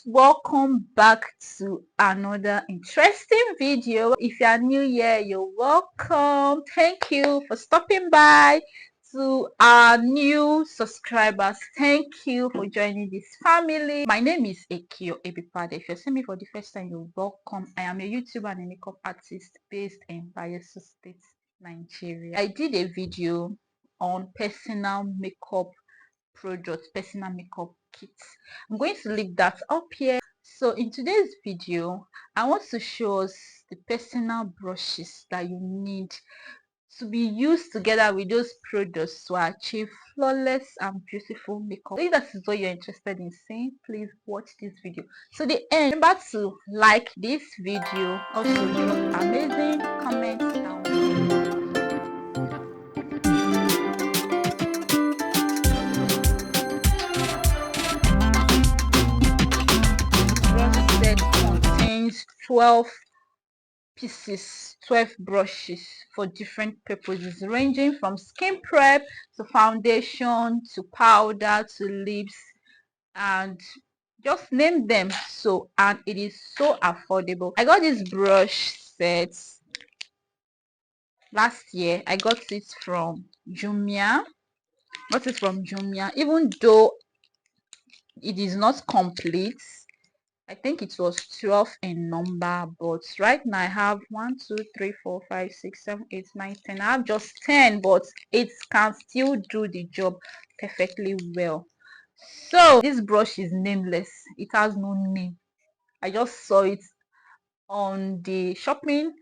Welcome back to another interesting video. If you are new here, you're welcome. Thank you for stopping by. To our new subscribers, thank you for joining this family. My name is Ekio. If you're seeing me for the first time, you're welcome. I am a YouTuber and a makeup artist based in Bayelsa State, Nigeria. I did a video on personal makeup products, personal makeup kits. I'm going to leave that up here. So in today's video, I want to show us the personal brushes that you need to be used together with those products to achieve flawless and beautiful makeup. If that is what you're interested in seeing, please watch this video to the end. Remember to like this video, also drop amazing comments down below. Brush set contains 12 pieces, 12 brushes for different purposes, ranging from skin prep to foundation to powder to lips, and just name them. So, and it is so affordable. I got this brush set last year. I got it from Jumia. Even though it is not complete. I think it was 12 in number, but right now I have 1, 2, 3, 4, 5, 6, 7, 8, 9, 10. I have just 10, but it can still do the job perfectly well. So this brush is nameless. It has no name. I just saw it on the shopping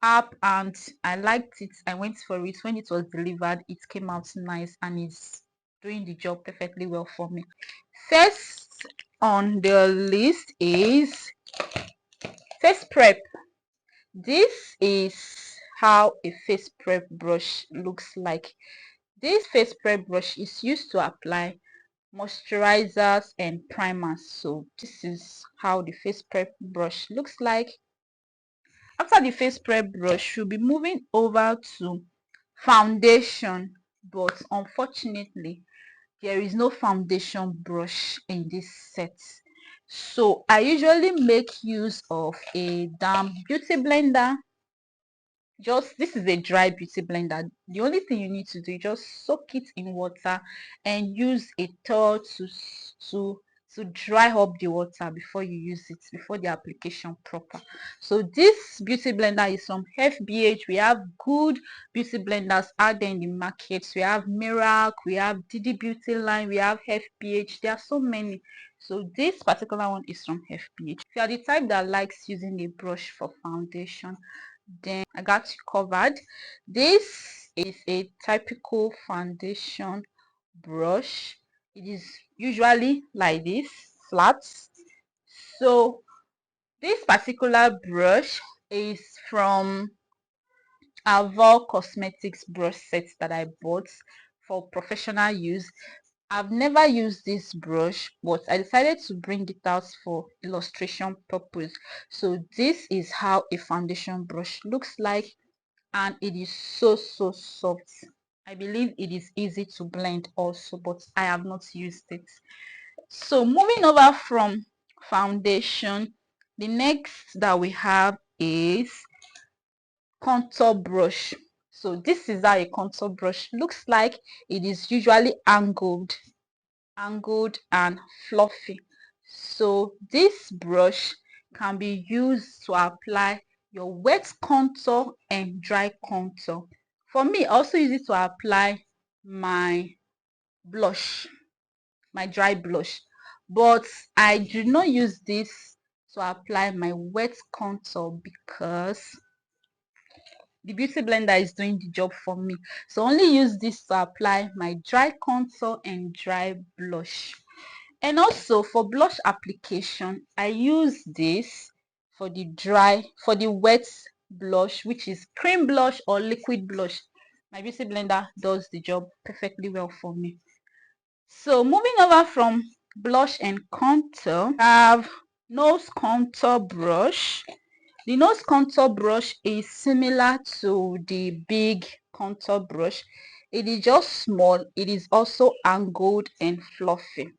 app and I liked it. I went for it. When it was delivered, it came out nice and it's doing the job perfectly well for me. First on the list is face prep. This is how a face prep brush looks like. This face prep brush is used to apply moisturizers and primers. So this is how the face prep brush looks like. After the face prep brush, we'll be moving over to foundation, but unfortunately there is no foundation brush in this set. So I usually make use of a damp beauty blender. Just this is a dry beauty blender. The only thing you need to do is just soak it in water and use a towel to to dry up the water before you use it, before the application proper. So this beauty blender is from FBH. We have good beauty blenders out there in the markets. We have Mirac, we have Didi Beauty Line, we have FBH. There are so many. So this particular one is from FBH. If you are the type that likes using a brush for foundation, then I got you covered. This is a typical foundation brush. It is usually like this, flat. So this particular brush is from Avon Cosmetics brush set that I bought for professional use. I've never used this brush, but I decided to bring it out for illustration purpose. So this is how a foundation brush looks like, and it is so soft. I believe it is easy to blend also, but I have not used it. So moving over from foundation, the next that we have is contour brush. So this is how a contour brush looks like. It is usually angled and fluffy. So this brush can be used to apply your wet contour and dry contour. For me, I also use it to apply my blush, my dry blush, but I do not use this to apply my wet contour because the beauty blender is doing the job for me. So only use this to apply my dry contour and dry blush. And also for blush application, I use this for the wet blush, which is cream blush or liquid blush. My beauty blender does the job perfectly well for me. So moving over from blush and contour, I have nose contour brush. The nose contour brush is similar to the big contour brush. It is just small. It is also angled and fluffy.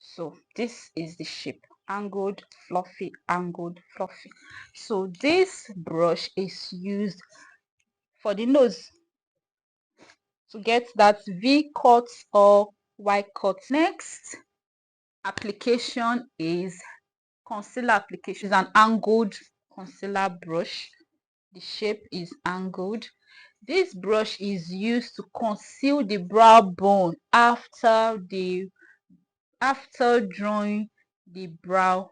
So this is the shape. angled, fluffy, angled, fluffy. So this brush is used for the nose to get that V cut or Y cut. Next application is concealer application. It's an angled concealer brush. The shape is angled. This brush is used to conceal the brow bone after drawing the brow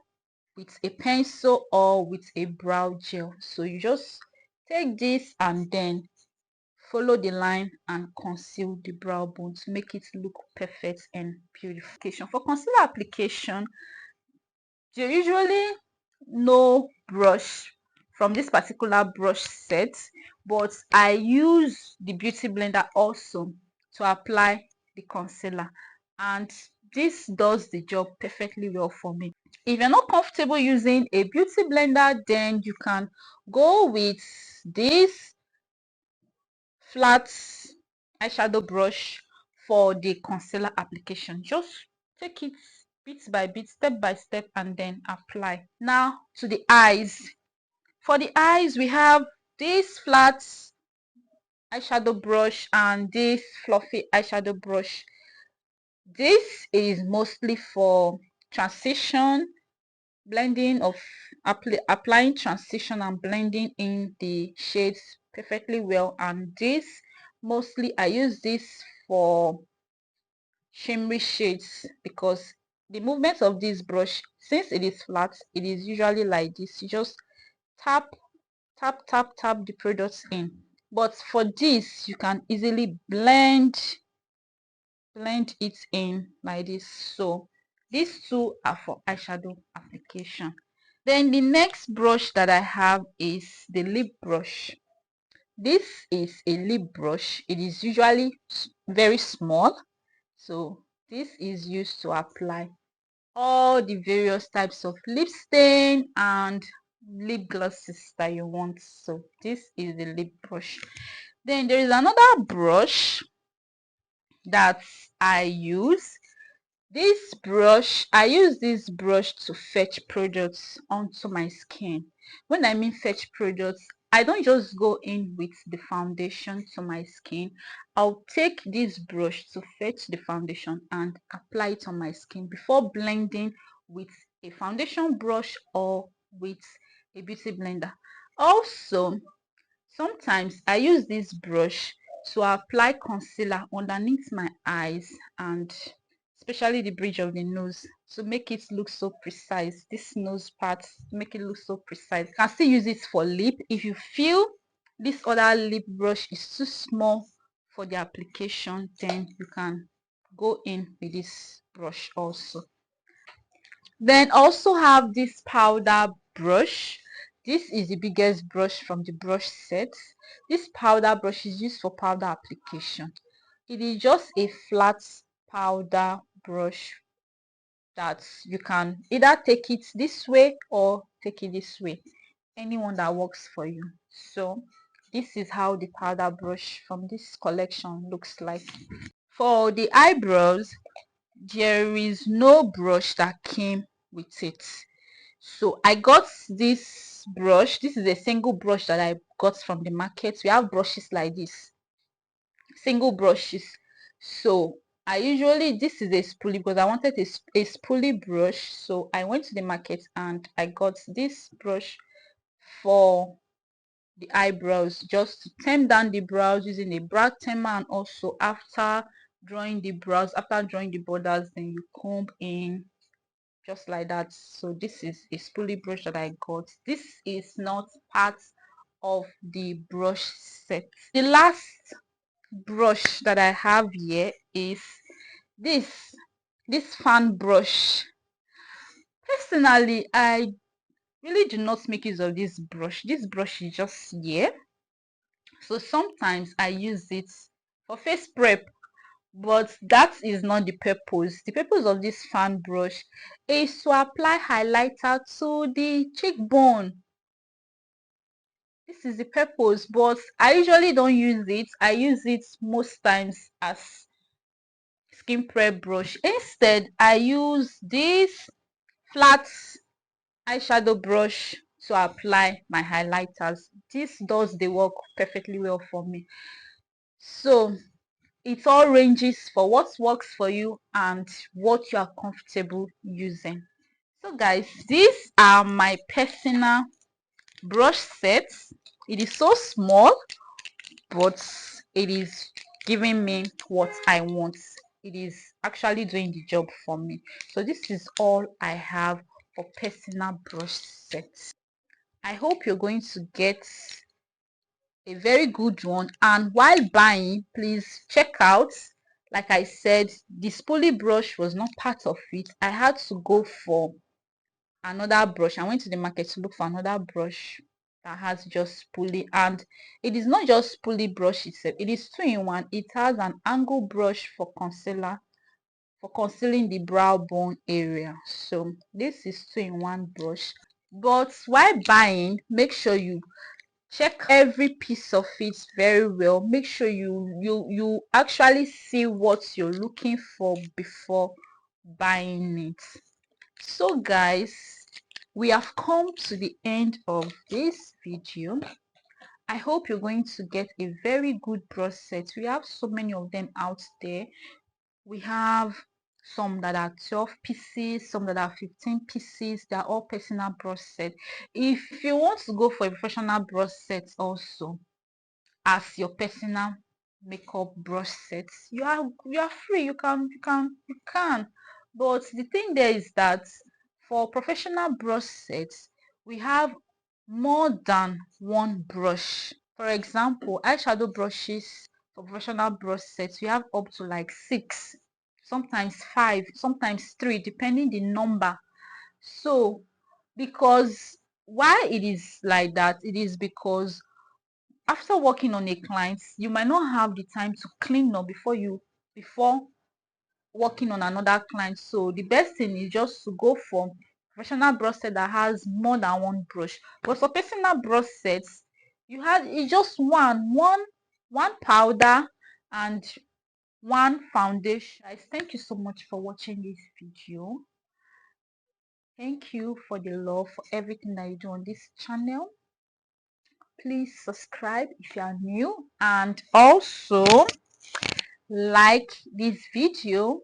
with a pencil or with a brow gel. So you just take this and then follow the line and conceal the brow bone to make it look perfect and beautification. For concealer application, you usually no brush from this particular brush set, but I use the beauty blender also to apply the concealer, and this does the job perfectly well for me. If you're not comfortable using a beauty blender, then you can go with this flat eyeshadow brush for the concealer application. Just take it bit by bit, step by step, and then apply. Now to the eyes. For the eyes, we have this flat eyeshadow brush and this fluffy eyeshadow brush. This is mostly for transition, blending of applying transition and blending in the shades perfectly well. And this mostly I use this for shimmery shades, because the movement of this brush, since it is flat, it is usually like this. You just tap tap the products in, but for this you can easily blend it in like this. So these two are for eyeshadow application. Then the next brush that I have is the lip brush. This is a lip brush. It is usually very small, so this is used to apply all the various types of lip stain and lip glosses that you want. So this is the lip brush. Then there is another brush that I use. I use this brush to fetch products onto my skin. When I mean fetch products, I don't just go in with the foundation to my skin. I'll take this brush to fetch the foundation and apply it on my skin before blending with a foundation brush or with a beauty blender. Also, sometimes I use this brush to apply concealer underneath my eyes, and especially the bridge of the nose, to make it look so precise. This nose part, to make it look so precise. You can still use it for lip. If you feel this other lip brush is too small for the application, then you can go in with this brush also. Then also have this powder brush. This is the biggest brush from the brush set. This powder brush is used for powder application. It is just a flat powder brush that you can either take it this way or take it this way, anyone that works for you. So this is how the powder brush from this collection looks like. For the eyebrows, there is no brush that came with it, so I got this brush. This is a single brush that I got from the market. We have brushes like this, single brushes. So I usually, this is a spoolie because I wanted a spoolie brush. So I went to the market and I got this brush for the eyebrows, just to tame down the brows using a brow tamer. And also after drawing the brows, after drawing the borders, then you comb in just like that. So this is a spoolie brush that I got. This is not part of the brush set. The last brush that I have here is this this fan brush. Personally, I really do not make use of this brush. This brush is just here, so sometimes I use it for face prep, but that is not the purpose. The purpose of this fan brush is to apply highlighter to the cheekbone. This is the purpose, but I usually don't use it. I use it most times as skin prep brush. Instead, I use this flat eyeshadow brush to apply my highlighters. This does the work perfectly well for me. So it all ranges for what works for you and what you are comfortable using. So guys, these are my personal brush sets. It is so small, but it is giving me what I want. It is actually doing the job for me. So this is all I have for personal brush sets. I hope you're going to get a very good one, and while buying, please check out, like I said, the spoolie brush was not part of it. I had to go for another brush. I went to the market to look for another brush that has just spoolie, and it is not just spoolie brush itself, it is two in one. It has an angle brush for concealer, for concealing the brow bone area. So this is two in one brush. But while buying, make sure you check every piece of it very well. Make sure you actually see what you're looking for before buying it. So guys, we have come to the end of this video. I hope you're going to get a very good brush set. We have so many of them out there. We have some that are 12 pieces, some that are 15 pieces. They are all personal brush set. If you want to go for a professional brush set also as your personal makeup brush sets, you are free. You can. But the thing there is that for professional brush sets, we have more than one brush. For example, eyeshadow brushes for professional brush sets, we have up to like 6, sometimes 5, sometimes 3, depending the number. So because why it is like that, it is because after working on a client, you might not have the time to clean up before working on another client. So the best thing is just to go for professional brush set that has more than one brush. But for personal brush sets, you had it's just one powder and one foundation. Guys, thank you so much for watching this video. Thank you for the love, for everything that you do on this channel. Please subscribe if you are new, and also like this video.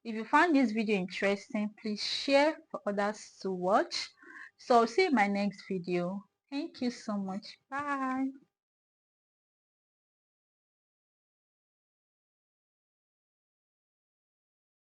If you found this video interesting, please share for others to watch. So see you in my next video. Thank you so much. Bye.